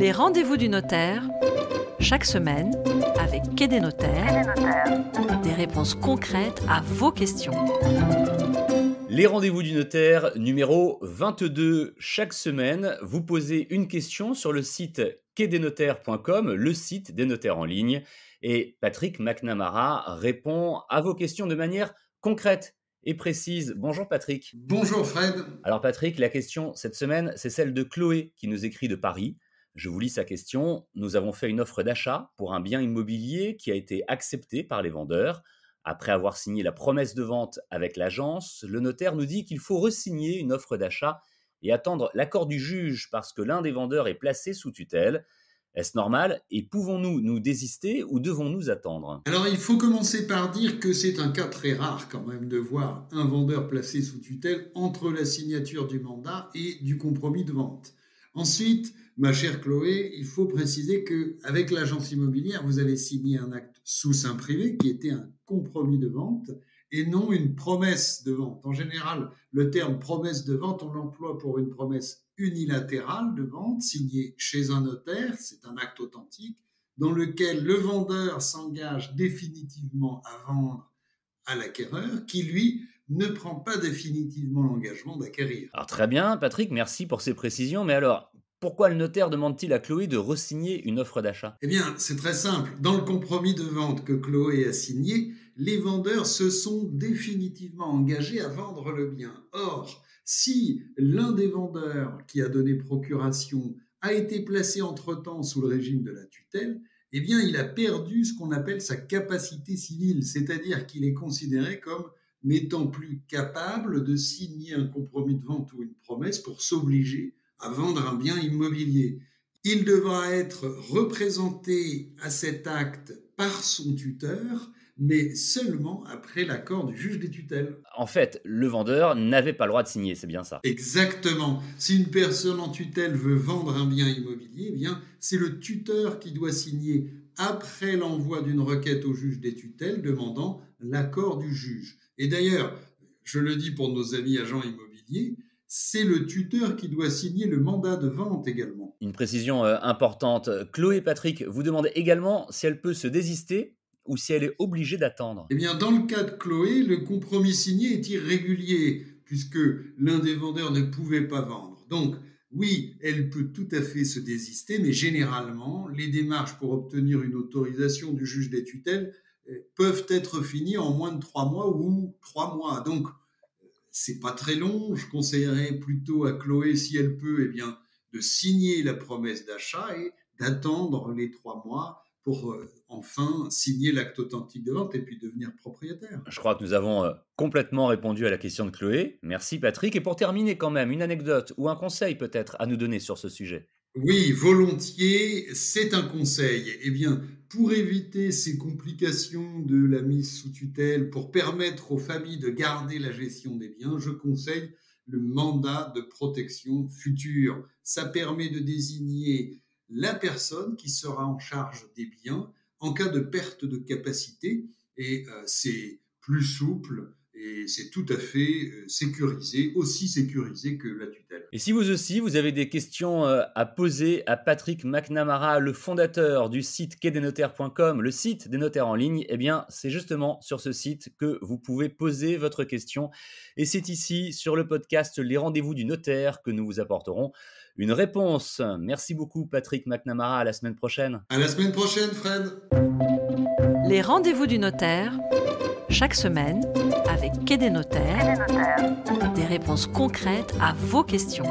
Les rendez-vous du notaire, chaque semaine, avec Quai des notaires, des réponses concrètes à vos questions. Les rendez-vous du notaire numéro 22. Chaque semaine, vous posez une question sur le site quaidesnotaires.com, le site des notaires en ligne. Et Patrick McNamara répond à vos questions de manière concrète et précise. Bonjour Patrick. Bonjour Fred. Alors Patrick, la question cette semaine, c'est celle de Chloé qui nous écrit de Paris. Je vous lis sa question. Nous avons fait une offre d'achat pour un bien immobilier qui a été accepté par les vendeurs. Après avoir signé la promesse de vente avec l'agence, le notaire nous dit qu'il faut re-signer une offre d'achat et attendre l'accord du juge parce que l'un des vendeurs est placé sous tutelle. Est-ce normal et pouvons-nous nous désister ou devons-nous attendre ? Alors il faut commencer par dire que c'est un cas très rare quand même de voir un vendeur placé sous tutelle entre la signature du mandat et du compromis de vente. Ensuite, ma chère Chloé, il faut préciser qu'avec l'agence immobilière, vous avez signé un acte sous seing privé qui était un compromis de vente et non une promesse de vente. En général, le terme promesse de vente, on l'emploie pour une promesse unilatérale de vente signée chez un notaire, c'est un acte authentique, dans lequel le vendeur s'engage définitivement à vendre à l'acquéreur qui, lui, ne prend pas définitivement l'engagement d'acquérir. Alors très bien, Patrick, merci pour ces précisions. Mais alors, pourquoi le notaire demande-t-il à Chloé de re-signer une offre d'achat ? Eh bien, c'est très simple. Dans le compromis de vente que Chloé a signé, les vendeurs se sont définitivement engagés à vendre le bien. Or, si l'un des vendeurs qui a donné procuration a été placé entre-temps sous le régime de la tutelle, eh bien, il a perdu ce qu'on appelle sa capacité civile, c'est-à-dire qu'il est considéré comme n'étant plus capable de signer un compromis de vente ou une promesse pour s'obliger à vendre un bien immobilier. Il devra être représenté à cet acte par son tuteur, mais seulement après l'accord du juge des tutelles. En fait, le vendeur n'avait pas le droit de signer, c'est bien ça. Exactement. Si une personne en tutelle veut vendre un bien immobilier, eh bien, c'est le tuteur qui doit signer après l'envoi d'une requête au juge des tutelles demandant l'accord du juge. Et d'ailleurs, je le dis pour nos amis agents immobiliers, c'est le tuteur qui doit signer le mandat de vente également. Une précision importante. Chloé et Patrick vous demandent également si elle peut se désister ou si elle est obligée d'attendre. Eh bien, dans le cas de Chloé, le compromis signé est irrégulier puisque l'un des vendeurs ne pouvait pas vendre. Donc, oui, elle peut tout à fait se désister, mais généralement, les démarches pour obtenir une autorisation du juge des tutelles peuvent être finies en moins de 3 mois ou 3 mois. Donc, c'est pas très long. Je conseillerais plutôt à Chloé, si elle peut, eh bien, de signer la promesse d'achat et d'attendre les 3 mois pour enfin signer l'acte authentique de vente et puis devenir propriétaire. Je crois que nous avons complètement répondu à la question de Chloé. Merci Patrick. Et pour terminer quand même, une anecdote ou un conseil peut-être à nous donner sur ce sujet. Oui, volontiers, c'est un conseil. Eh bien, pour éviter ces complications de la mise sous tutelle, pour permettre aux familles de garder la gestion des biens, je conseille le mandat de protection future. Ça permet de désigner la personne qui sera en charge des biens en cas de perte de capacité et c'est plus souple et c'est tout à fait sécurisé, aussi sécurisé que la tutelle. Et si vous aussi, vous avez des questions à poser à Patrick McNamara, le fondateur du site quaidesnotaires.com, le site des notaires en ligne, eh bien, c'est justement sur ce site que vous pouvez poser votre question. Et c'est ici, sur le podcast Les Rendez-vous du notaire, que nous vous apporterons une réponse. Merci beaucoup, Patrick McNamara. À la semaine prochaine. À la semaine prochaine, Fred. Les rendez-vous du notaire, chaque semaine, avec Quai des notaires, des réponses concrètes à vos questions.